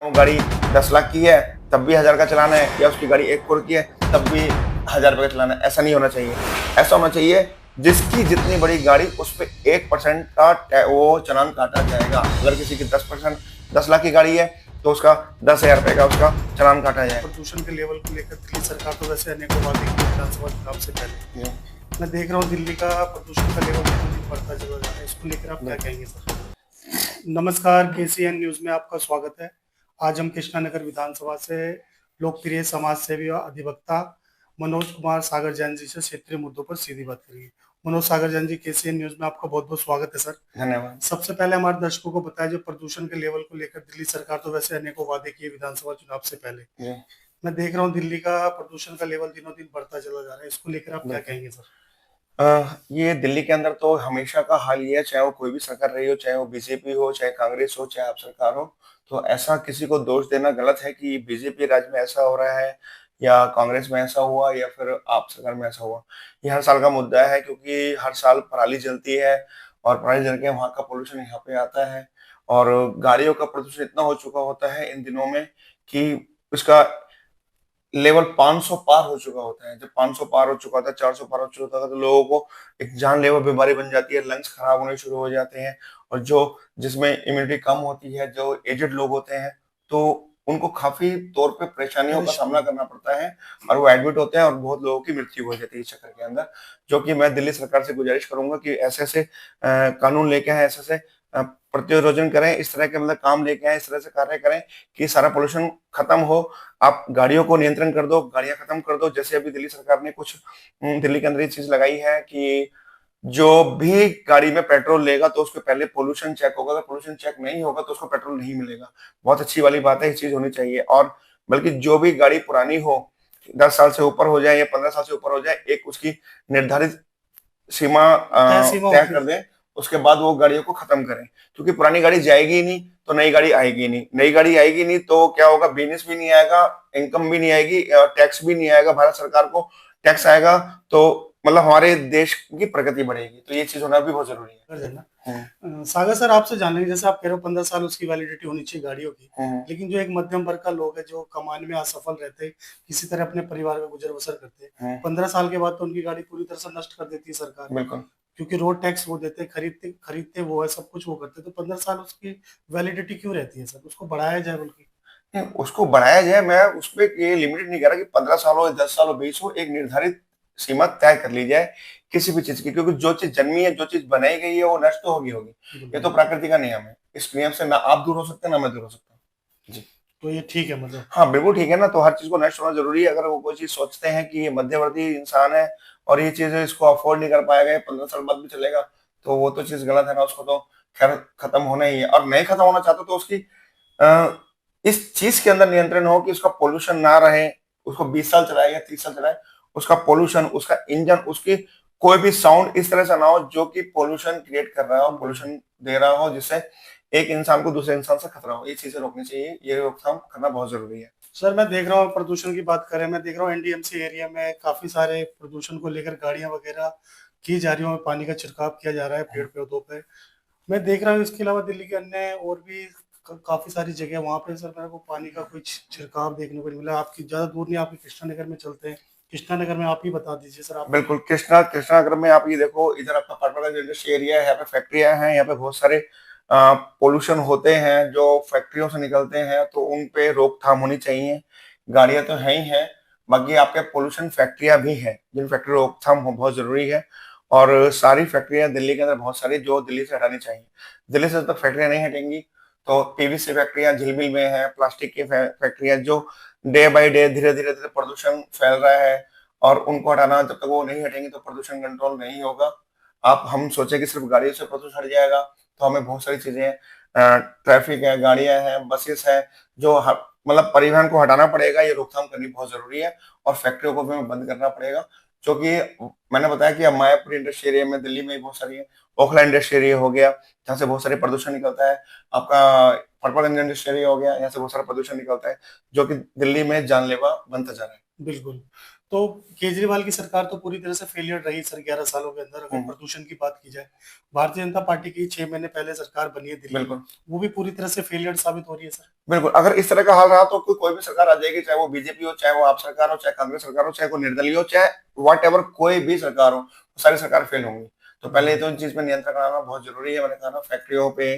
वो गाड़ी 10 लाख की है तब भी 1000 का चलाना है, या उसकी गाड़ी 1 करोड़ की है तब भी 1000 रुपए का चलाना है। ऐसा नहीं होना चाहिए। ऐसा होना चाहिए जिसकी जितनी बड़ी गाड़ी उस पे 1% का वो चालान काटा जाएगा। अगर किसी की 10%, 10 लाख की गाड़ी है तो उसका 10,000 रुपए का उसका चालान काटा जाएगा। प्रदूषण के लेवल को लेकर दिल्ली सरकार तो वैसे अनेकों वादे की विधानसभा चुनाव से पहले। मैं देख रहा हूँ दिल्ली का प्रदूषण का लेवल दिन दिन बढ़ता चला जा रहा है। इसको लेकर आप क्या कहेंगे सर? नमस्कार, केसीएन न्यूज में आपका स्वागत है। आज हम कृष्णानगर विधानसभा से लोकप्रिय समाज सेवी और अधिवक्ता मनोज कुमार सागर जैन जी से क्षेत्रीय मुद्दों पर सीधी बात करेंगे। मनोज सागर जैन जी, केसीएन न्यूज में आपका बहुत बहुत स्वागत है सर। धन्यवाद। सबसे पहले हमारे दर्शकों को बताया, जो प्रदूषण के लेवल को लेकर दिल्ली सरकार तो वैसे अनेकों वादे किए विधानसभा चुनाव से पहले। मैं देख रहा हूँ दिल्ली का प्रदूषण का लेवल दिनों दिन बढ़ता चला जा रहा है। इसको लेकर आप क्या कहेंगे सर? ये दिल्ली के अंदर तो हमेशा का हाल ही है, चाहे वो कोई भी सरकार रही हो, चाहे वो बीजेपी हो, चाहे कांग्रेस हो, चाहे आप सरकार हो। तो ऐसा किसी को दोष देना गलत है कि बीजेपी राज्य में ऐसा हो रहा है या कांग्रेस में ऐसा हुआ या फिर आप सरकार में ऐसा हुआ। ये हर साल का मुद्दा है, क्योंकि हर साल पराली जलती है और पराली जल के वहां का पोल्यूशन यहाँ पे आता है। और गाड़ियों का प्रदूषण इतना हो चुका होता है इन दिनों में कि उसका लेवल 500 पार हो चुका होता है। जब 500 पार हो चुका था, 400 पार हो चुका था, तो लोगों को एक जानलेवा बीमारी बन जाती है, लंग्स खराब होने शुरू हो जाते हैं। और जो जिसमें इम्यूनिटी कम होती है, जो एजेड लोग होते हैं, तो उनको काफी तौर पे परेशानियों का सामना करना पड़ता है और वो एडमिट होते हैं और बहुत लोगों की मृत्यु हो जाती है इस चक्कर के अंदर। जो कि मैं दिल्ली सरकार से गुजारिश करूंगा कि ऐसे ऐसे कानून लेके आए, ऐसे ऐसे प्रतिरोधन करें, इस तरह के मतलब काम लेके आए, इस तरह से कार्य करें कि सारा पोल्यूशन खत्म हो। आप गाड़ियों को नियंत्रण कर दो, गाड़ियां खत्म कर दो। जैसे अभी दिल्ली सरकार ने कुछ दिल्ली के अंदर ये चीज लगाई है कि जो भी गाड़ी में पेट्रोल लेगा तो उसके पहले पोल्यूशन चेक होगा। अगर पोल्यूशन चेक नहीं होगा तो उसको पेट्रोल नहीं मिलेगा। बहुत अच्छी वाली बात है, ये चीज होनी चाहिए। और बल्कि जो भी गाड़ी पुरानी हो, 10 साल से ऊपर हो जाए या 15 साल से ऊपर हो जाए, एक उसकी निर्धारित सीमा तय सीमा तय होती कर है। दें। उसके बाद वो गाड़ियों को खत्म करें, क्योंकि पुरानी गाड़ी जाएगी ही नहीं तो नई गाड़ी आएगी नहीं। नई गाड़ी आएगी नहीं तो क्या होगा, बिजनेस भी नहीं आएगा, इनकम भी नहीं आएगी, टैक्स भी नहीं आएगा, भारत सरकार को टैक्स आएगा। तो मतलब हमारे देश की प्रगति बढ़ेगी। तो ये चीज होना भी बहुत जरूरी कर देना। है। सागर सर, आपसे जान लेंगे, जैसे आप कह रहे हो 15 साल उसकी वैलिडिटी होनी चाहिए गाड़ियों की, हम्म। लेकिन जो एक मध्यम वर्ग का लोग है, जो कमाने में असफल रहते हैं, किसी तरह अपने परिवार का गुजर बसर करते हैं, 15 साल के बाद तो उनकी गाड़ी पूरी तरह से नष्ट कर देती है सरकार। बिल्कुल। क्योंकि रोड टैक्स वो देते हैं, खरीदते खरीदते वो है, सब कुछ वो करते हैं। तो 15 साल उसकी वैलिडिटी क्यों रहती है सर? उसको बढ़ाया जाए बल्कि। नहीं, उसको बढ़ाया जाए। मैं उसपे ये लिमिटेड नहीं कर रहा कि 15 साल हो, 10 साल हो, 20 हो। एक निर्धारित सीमा तय कर ली जाए किसी भी चीज की, क्योंकि जो चीज जन्मी है, जो चीज बनाई गई है, वो नष्ट तो होगी होगी। ये तो प्रकृति का नियम है। इस नियम से ना आप दूर हो सकते हैं ना मैं दूर हो सकता हूँ। जी। तो ये ठीक है मतलब? हाँ बिल्कुल ठीक है ना। तो हर चीज को नष्ट होना जरूरी है। अगर वो कोई चीज सोचते हैं कि ये मध्यवर्ती इंसान है और ये चीज इसको अफोर्ड नहीं कर पाएगा, 15 साल बाद भी चलेगा, तो वो तो चीज गलत है ना। उसको तो खैर खत्म होना ही है। और नहीं खत्म होना चाहता तो उसकी इस चीज के अंदर नियंत्रण हो कि उसका पोल्यूशन ना रहे। उसको 20 साल चलाए या 30 साल चलाए, उसका पोल्यूशन, उसका इंजन, उसकी कोई भी साउंड इस तरह से ना हो जो कि पोल्यूशन क्रिएट कर रहा हो, पोल्यूशन दे रहा हो, जिससे एक इंसान को दूसरे इंसान से खतरा हो। ये चीजें रोकनी चाहिए। ये रोकथाम करना बहुत जरूरी है। सर, मैं देख रहा हूँ प्रदूषण की बात करें, मैं देख रहा हूँ एनडीएमसी एरिया में काफी सारे प्रदूषण को लेकर गाड़ियां वगैरह की जा रही हैं, पानी का छिड़काव किया जा रहा है पेड़ पौधों पे। मैं देख रहा हूँ इसके अलावा दिल्ली के अन्य और भी काफी सारी जगह वहां पे सर मेरे को पानी का कोई छिड़काव देखने को नहीं मिला। आपकी ज्यादा दूर नहीं, आपकी कृष्णानगर में चलते हैं। कृष्णानगर में आप ही बता दीजिए सर। आप बिल्कुल। कृष्णानगर में आप ये देखो, इधर आपका पर्पल इंडस्ट्री एरिया है, यहाँ पे फैक्ट्रियां हैं, यहाँ पे बहुत सारे पोल्यूशन होते हैं जो फैक्ट्रियों से निकलते हैं। तो उन पे रोकथाम होनी चाहिए। गाड़ियां तो है ही है, बाकी आपके पोल्यूशन फैक्ट्रियां भी हैं जिन फैक्ट्री रोकथाम हो बहुत जरूरी है। और सारी फैक्ट्रियां दिल्ली के अंदर बहुत सारी जो दिल्ली से हटानी चाहिए। दिल्ली से जब तक फैक्ट्रियां नहीं हटेंगी तो पीवीसी फैक्ट्रियां झिलमिल में है, प्लास्टिक की फैक्ट्रियां जो डे बाय डे धीरे धीरे धीरे प्रदूषण फैल रहा है। और उनको हटाना, जब तक वो नहीं हटेंगे तो प्रदूषण कंट्रोल नहीं होगा। आप हम सोचे कि सिर्फ गाड़ियों से प्रदूषण हट जाएगा, तो हमें बहुत सारी चीजें, ट्रैफिक है, गाड़ियां हैं, बसेस है, जो मतलब परिवहन को हटाना पड़ेगा। ये रोकथाम करनी बहुत जरूरी है। और फैक्ट्रियों को भी हमें बंद करना पड़ेगा, जो कि मैंने बताया कि मायापुर इंडस्ट्री एरिया में दिल्ली में बहुत सारी है। ओखला इंडस्ट्री एरिया हो गया, जहाँ से बहुत सारे प्रदूषण निकलता है। आपका पर्पल इंडस्ट्री एरिया हो गया, यहाँ से बहुत सारा प्रदूषण निकलता है, जो कि दिल्ली में जानलेवा बनता जा रहा है। बिल्कुल। तो केजरीवाल की सरकार तो पूरी तरह से फेलियर रही सर 11 सालों के अंदर। अगर प्रदूषण की बात की जाए, भारतीय जनता पार्टी की 6 महीने पहले सरकार बनी है दिल्ली में, बिल्कुल वो भी पूरी तरह से फेलियर साबित हो रही है सर। बिल्कुल, अगर इस तरह का हाल रहा तो कोई भी सरकार आ जाएगी, चाहे वो बीजेपी हो, चाहे वो आप सरकार हो, चाहे कांग्रेस सरकार हो, चाहे कोई निर्दलीय हो, चाहे वॉट एवर कोई भी सरकार हो, सारी सरकार फेल होंगी। तो पहले तो इन चीज पे नियंत्रण कराना बहुत जरूरी है। मैंने कहा ना, फैक्ट्रियों पे,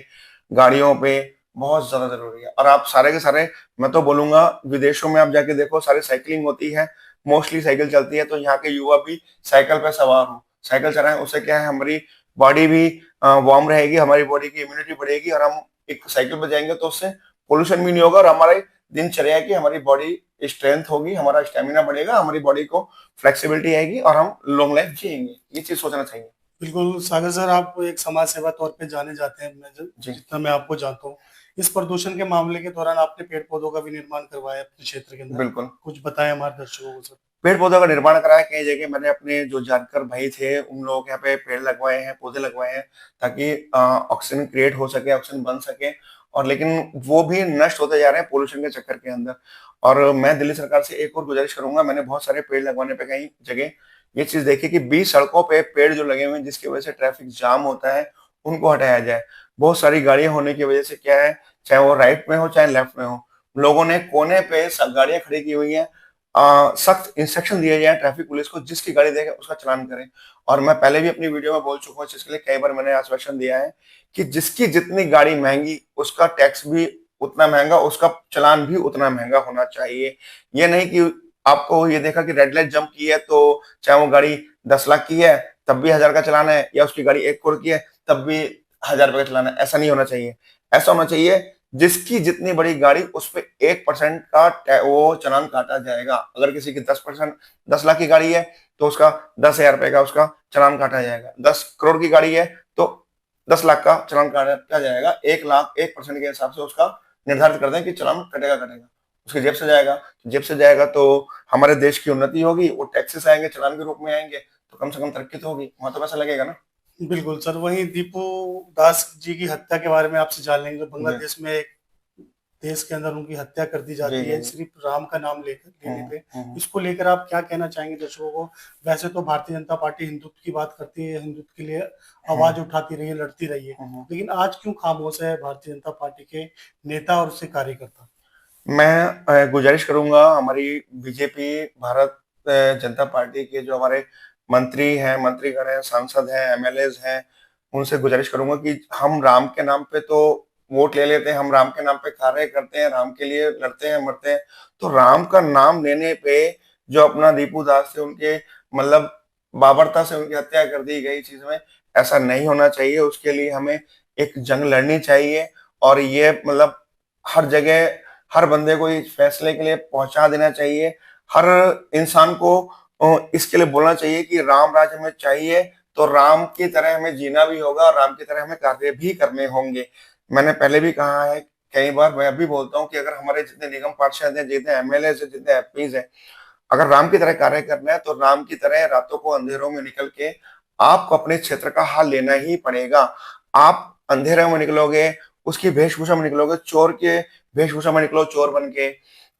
गाड़ियों पे बहुत ज्यादा जरूरी है। और आप सारे के सारे, मैं तो बोलूंगा, विदेशों में आप जाके देखो, सारी साइकिलिंग होती है, मोस्टली साइकिल चलती है। तो यहाँ के युवा भी साइकिल पे सवार हो, साइकिल चलाएं, उससे क्या है, हमारी बॉडी भी वार्म रहेगी, हमारी बॉडी की इम्यूनिटी बढ़ेगी, और हम एक साइकिल पे जाएंगे तो उससे पोल्यूशन भी नहीं होगा, और हमारे दिनचर्या की हमारी बॉडी स्ट्रेंथ होगी, हमारा स्टेमिना बढ़ेगा, हमारी बॉडी को फ्लेक्सिबिलिटी आएगी, और हम लॉन्ग लाइफ जिएंगे। ये चीज सोचना चाहिए। बिल्कुल सागर सर, आप एक समाज सेवा तौर पे जाने जाते हैं, जी जितना मैं आपको जानता हूँ। इस प्रदूषण के मामले के दौरान आपने पेड़ पौधों का भी निर्माण करवाया अपने क्षेत्र के अंदर, बिल्कुल, कुछ बताएं हमारे दर्शकों को सर। पेड़ पौधों का निर्माण करा है कई जगह। मैंने अपने जो जानकार भाई थे उन लोगों के यहाँ पे पेड़ लगवाए हैं, पौधे लगवाए हैं, ताकि ऑक्सीजन क्रिएट हो सके, ऑक्सीजन बन सके। और लेकिन वो भी नष्ट होते जा रहे हैं पोल्यूशन के चक्कर के अंदर। और मैं दिल्ली सरकार से एक और गुजारिश करूंगा, मैंने बहुत सारे पेड़ लगवाने पे कई जगह ये चीज देखी कि 20 सड़कों पे पेड़ जो लगे हुए हैं, जिसकी वजह से ट्रैफिक जाम होता है, उनको हटाया जाए। बहुत सारी गाड़ियां होने की वजह से क्या है, चाहे वो राइट में हो चाहे लेफ्ट में हो, लोगों ने कोने पे सब गाड़ियां खड़ी की हुई हैं। सख्त इंस्ट्रक्शन दिए जाए ट्रैफिक पुलिस को, जिसकी गाड़ी देखे उसका चालान करें। और मैं पहले भी अपनी वीडियो में बोल चुका हूँ, जिसके लिए कई बार मैंने आश्वासन दिया है कि जिसकी जितनी गाड़ी महंगी, उसका टैक्स भी उतना महंगा, उसका चालान भी उतना महंगा होना चाहिए। ये नहीं कि आपको ये देखा कि रेड लाइट जंप की है तो चाहे वो गाड़ी 10 लाख की है तब भी 1000 का चालान है, या उसकी गाड़ी 1 करोड़ की है तब भी 1000 रुपए का चालान है। ऐसा नहीं होना चाहिए। ऐसा होना चाहिए जिसकी जितनी बड़ी गाड़ी, उस पे 1% का वो चालान काटा जाएगा। अगर किसी की 10%, 10 लाख की गाड़ी है तो उसका 10,000 रुपए का उसका चालान काटा जाएगा। 10 करोड़ की गाड़ी है तो 10 लाख का चालान काटा जाएगा। 1 लाख 1% के हिसाब से उसका निर्धारित कर दें कि चालान कटेगा कटेगा, उसकी जेब से जाएगा। जेब से जाएगा तो हमारे देश की उन्नति होगी, वो टैक्सेस आएंगे चालान के रूप में आएंगे, तो कम से कम तरक्की तो होगी, वहां तो पैसा लगेगा ना। बिल्कुल सर, वहीं दीपू दास जी की हत्या के बारे में आपसे जान लेंगे, जो जी बांग्लादेश में एक देश के अंदर उनकी हत्या कर दी जी जाती जी है जी। सिर्फ राम का नाम लेकर लेने हम्म, पे। हम्म, इसको लेकर आप क्या कहना चाहेंगे दर्शकों को? वैसे तो भारतीय जनता पार्टी हिंदुत्व की बात करती है, हिंदुत्व के लिए हम्म, आवाज उठाती रही है, लड़ती रही है, हम्म। लेकिन आज क्यों खामोश है भारतीय जनता पार्टी के नेता और उसके कार्यकर्ता? मैं गुजारिश करूंगा हमारी बीजेपी, भारत जनता पार्टी के जो हमारे मंत्री हैं, मंत्रीगण हैं, सांसद हैं, एमएलएज हैं, उनसे गुजारिश करूंगा कि हम राम के नाम पे तो वोट ले लेते हैं, हम राम के नाम पे कार्य करते हैं, राम के लिए लड़ते हैं, मरते हैं। तो राम का नाम लेने पे जो अपना दीपू दास से उनके, मतलब बाबरता से उनकी हत्या कर दी गई चीज में, ऐसा नहीं होना चाहिए। उसके लिए हमें एक जंग लड़नी चाहिए। और ये मतलब हर जगह हर बंदे को इस फैसले के लिए पहुंचा देना चाहिए। हर इंसान को इसके लिए बोलना चाहिए कि राम राज हमें चाहिए, तो राम की तरह हमें जीना भी होगा, और राम की तरह हमें कार्य भी करने होंगे। मैंने पहले भी कहा है कई बार, मैं अभी बोलता हूँ कि अगर हमारे जितने निगम पार्षद हैं, जितने एमएलए हैं, जितने एमपीज हैं, अगर राम की तरह कार्य करना है तो राम की तरह रातों को अंधेरों में निकल के आपको अपने क्षेत्र का हाल लेना ही पड़ेगा। आप अंधेरे में निकलोगे, उसकी वेशभूषा में निकलोगे, चोर के वेशभूषा में निकलो चोर बन के,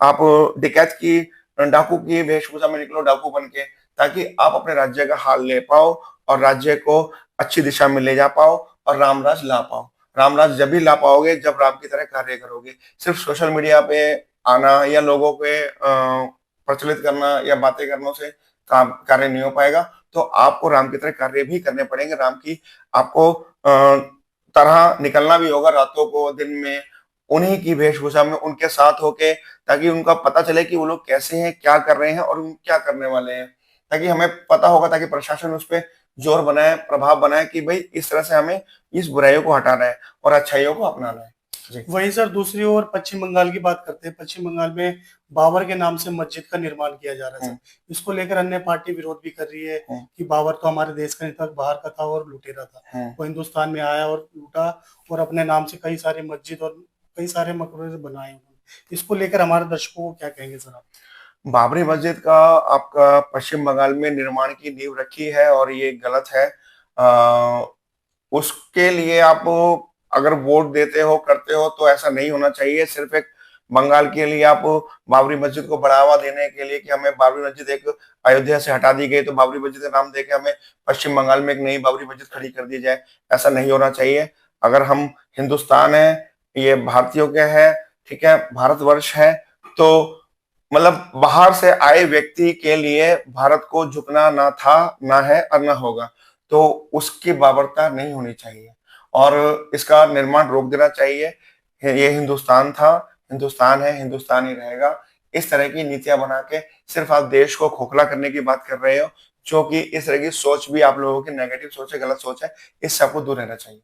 आप डकैत की, डाकू की वेशभूषा में निकलो डाकू बन के, ताकि आप अपने राज्य का हाल ले पाओ और राज्य को अच्छी दिशा में ले जा पाओ और रामराज ला पाओ। रामराज जब भी ला पाओगे जब राम की तरह कार्य करोगे। सिर्फ सोशल मीडिया पे आना या लोगों पे प्रचलित करना या बातें करने से काम कार्य नहीं हो पाएगा। तो आपको राम की तरह कार्य भी करने पड़ेंगे। राम की आपको तरह निकलना भी होगा रातों को, दिन में, उन्हीं की वेशभूषा में उनके साथ होके, ताकि उनका पता चले कि वो लोग कैसे हैं, क्या कर रहे हैं और वो क्या करने वाले हैं, ताकि हमें पता होगा, ताकि प्रशासन उस पर जोर बनाए, प्रभाव बनाए कि भाई इस तरह से हमें इस बुराइयों को हटाना है और अच्छाइयों को अपनाना है। जी वहीं सर दूसरी ओर पश्चिम बंगाल की बात करते हैं। पश्चिम बंगाल में बाबर के नाम से मस्जिद का निर्माण किया जा रहा है हम्म, सर। इसको लेकर अन्य पार्टी विरोध भी कर रही है हम्म, कि बाबर तो हमारे देश का नहीं था, बाहर का था और लुटेरा था। हम्म। वो हिंदुस्तान में आया और लूटा, और अपने नाम से कई सारे मस्जिद और कई सारे मकबरे बनाए उन्होंने। इसको लेकर हमारे दर्शकों को क्या कहेंगे सर आप? बाबरी मस्जिद का आपका पश्चिम बंगाल में निर्माण की नींव रखी है और ये गलत है। आ, उसके लिए आप अगर वोट देते हो, करते हो, तो ऐसा नहीं होना चाहिए। सिर्फ एक बंगाल के लिए आप बाबरी मस्जिद को बढ़ावा देने के लिए कि हमें बाबरी मस्जिद एक अयोध्या से हटा दी गई तो बाबरी मस्जिद का नाम देके हमें पश्चिम बंगाल में एक नई बाबरी मस्जिद खड़ी कर दी जाए, ऐसा नहीं होना चाहिए। अगर हम हिंदुस्तान है, ये भारतीयों के है, ठीक है, भारतवर्ष है, तो मतलब बाहर से आए व्यक्ति के लिए भारत को झुकना ना था, ना है और ना होगा। तो उसकी बाबरता नहीं होनी चाहिए और इसका निर्माण रोक देना चाहिए। ये हिंदुस्तान था, हिंदुस्तान है, हिंदुस्तान ही रहेगा। इस तरह की नीतियां बना के सिर्फ आप देश को खोखला करने की बात कर रहे हो, जो कि इस तरह की सोच भी आप लोगों की नेगेटिव सोच है, गलत सोच है, इससे आपको दूर रहना चाहिए।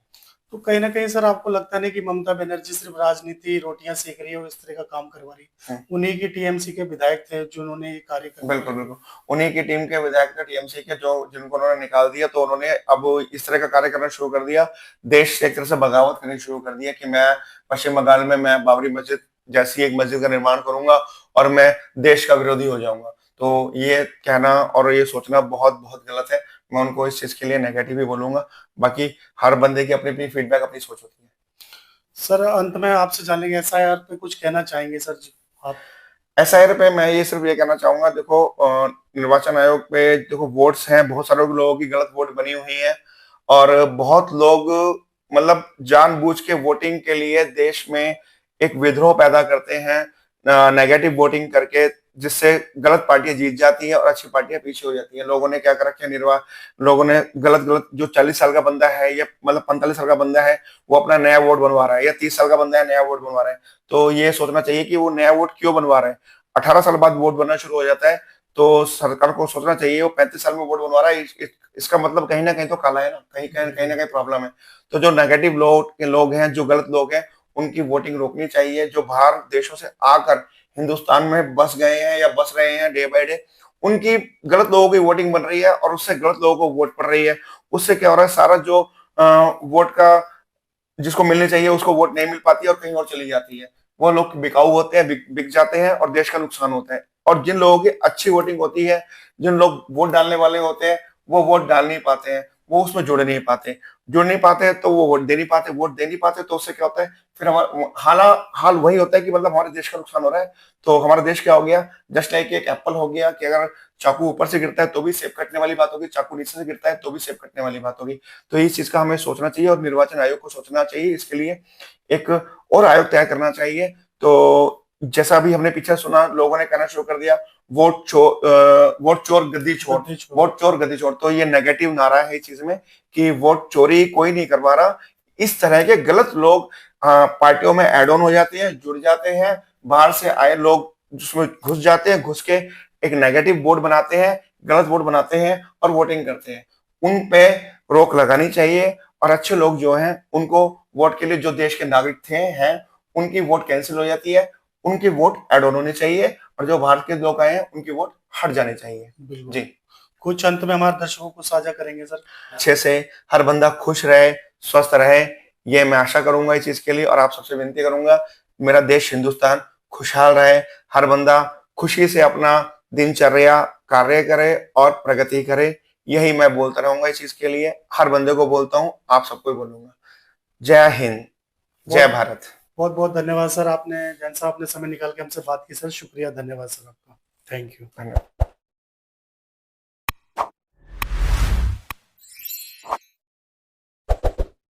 तो कहीं ना कहीं सर आपको लगता नहीं कि ममता बनर्जी सिर्फ राजनीति रोटियां सेक रही है और इस तरह का काम करवा रही है? उन्हीं की टीएमसी के विधायक थे जिन्होंने ये कार्य करवाया। बिल्कुल, बिल्कुल। उन्हीं की टीम के विधायक थे टीएमसी के, जो जिनको उन्होंने निकाल दिया, तो उन्होंने अब इस तरह का कार्य करना शुरू कर दिया, देश से एक तरह से बगावत करनी शुरू कर दिया कि मैं पश्चिम बंगाल में मैं बाबरी मस्जिद जैसी एक मस्जिद का निर्माण करूंगा और मैं देश का विरोधी हो जाऊंगा। तो ये कहना और ये सोचना बहुत बहुत गलत है। मैं उनको इस चीज के लिए नेगेटिव ही बोलूंगा। बाकी हर बंदे की अपनी अपनी फीडबैक, अपनी सोच होती है। सर अंत में आपसे जानेंगे एसआईआर पे कुछ कहना चाहेंगे सर जी आप? एसआईआर पे मैं ये सिर्फ ये कहना चाहूंगा, देखो निर्वाचन आयोग पे देखो वोट्स हैं, बहुत सारे लोगों की गलत वोट बनी हुई है और बहुत लोग मतलब जानबूझ के वोटिंग के लिए देश में एक विद्रोह पैदा करते हैं, नेगेटिव वोटिंग करके, जिससे गलत पार्टियां जीत जाती हैं और अच्छी पार्टियां पीछे हो जाती हैं। लोगों ने क्या कर रखा है, लोगों ने गलत गलत, जो 40 साल का बंदा है या मतलब 45 साल का बंदा है, वो अपना नया वोट बनवा रहा है, या 30 साल का बंदा है नया वोट बनवा रहा है। तो ये सोचना चाहिए कि वो नया वोट क्यों बनवा रहे हैं। 18 साल बाद वोट बनना शुरू हो जाता है, तो सरकार को सोचना चाहिए वो 35 साल में वोट बनवा रहा है, इसका मतलब कहीं ना कहीं तो काला है ना, कहीं ना कहीं प्रॉब्लम है। तो जो नेगेटिव लोग हैं, जो गलत लोग हैं, उनकी वोटिंग रोकनी चाहिए। जो बाहर देशों से आकर हिंदुस्तान में बस गए हैं या बस रहे हैं डे बाय डे, उनकी गलत लोगों की वोटिंग बन रही है और उससे गलत लोगों को वोट पड़ रही है। उससे क्या हो रहा है, सारा जो वोट का जिसको मिलनी चाहिए उसको वोट नहीं मिल पाती है और कहीं और चली जाती है। वो लोग बिकाऊ होते हैं, बिक जाते हैं और देश का नुकसान होता है। और जिन लोगों की अच्छी वोटिंग होती है, जिन लोग वोट डालने वाले होते हैं, वो वोट डाल नहीं पाते हैं, वो उसमें जुड़ नहीं पाते तो वो वोट दे नहीं पाते, तो उससे क्या होता है, फिर हमारा हाल वही होता है कि मतलब हमारे देश का नुकसान हो रहा है। तो हमारा देश क्या हो गया, जस्ट लाइक एक एप्पल हो गया कि अगर चाकू ऊपर से गिरता है तो भी सेब कटने वाली बात होगी, चाकू नीचे से गिरता है तो भी सेब कटने वाली बात होगी। तो इस चीज का हमें सोचना चाहिए और निर्वाचन आयोग को सोचना चाहिए, इसके लिए एक और आयोग तय करना चाहिए। तो जैसा अभी हमने पीछे सुना, लोगों ने कहना शुरू कर दिया वोट चोर गद्दी छोड़, वोट चोर गद्दी छोड़। तो ये नेगेटिव नारा है इस चीज में कि वोट चोरी कोई नहीं करवा रहा। इस तरह के गलत लोग पार्टियों में एड ऑन हो जाते हैं, जुड़ जाते हैं, बाहर से आए लोग जिसमें घुस जाते हैं, घुस के एक नेगेटिव वोट बनाते हैं, गलत वोट बनाते हैं और वोटिंग करते हैं। उन पे रोक लगानी चाहिए और अच्छे लोग जो हैं उनको वोट के लिए, जो देश के नागरिक थे हैं, उनकी वोट कैंसिल हो जाती है, उनकी वोट एड ऑन होनी चाहिए और जो बाहर के लोग आए हैं उनकी वोट हट जानी चाहिए। जी, कुछ अंत में हमारे दर्शकों को साझा करेंगे सर? अच्छे से हर बंदा खुश रहे, स्वस्थ रहे, ये मैं आशा करूंगा इस चीज के लिए। और आप सबसे विनती करूंगा, मेरा देश हिंदुस्तान खुशहाल रहे, हर बंदा खुशी से अपना दिनचर्या कार्य करे और प्रगति करे। यही मैं बोलता रहूंगा इस चीज के लिए, हर बंदे को बोलता हूँ, आप सबको बोलूंगा। जय हिंद, जय भारत। बहुत बहुत धन्यवाद सर, आपने जैन साहब ने समय निकाल के हमसे बात की सर, शुक्रिया, धन्यवाद सर आपका, थैंक यू। धन्यवाद।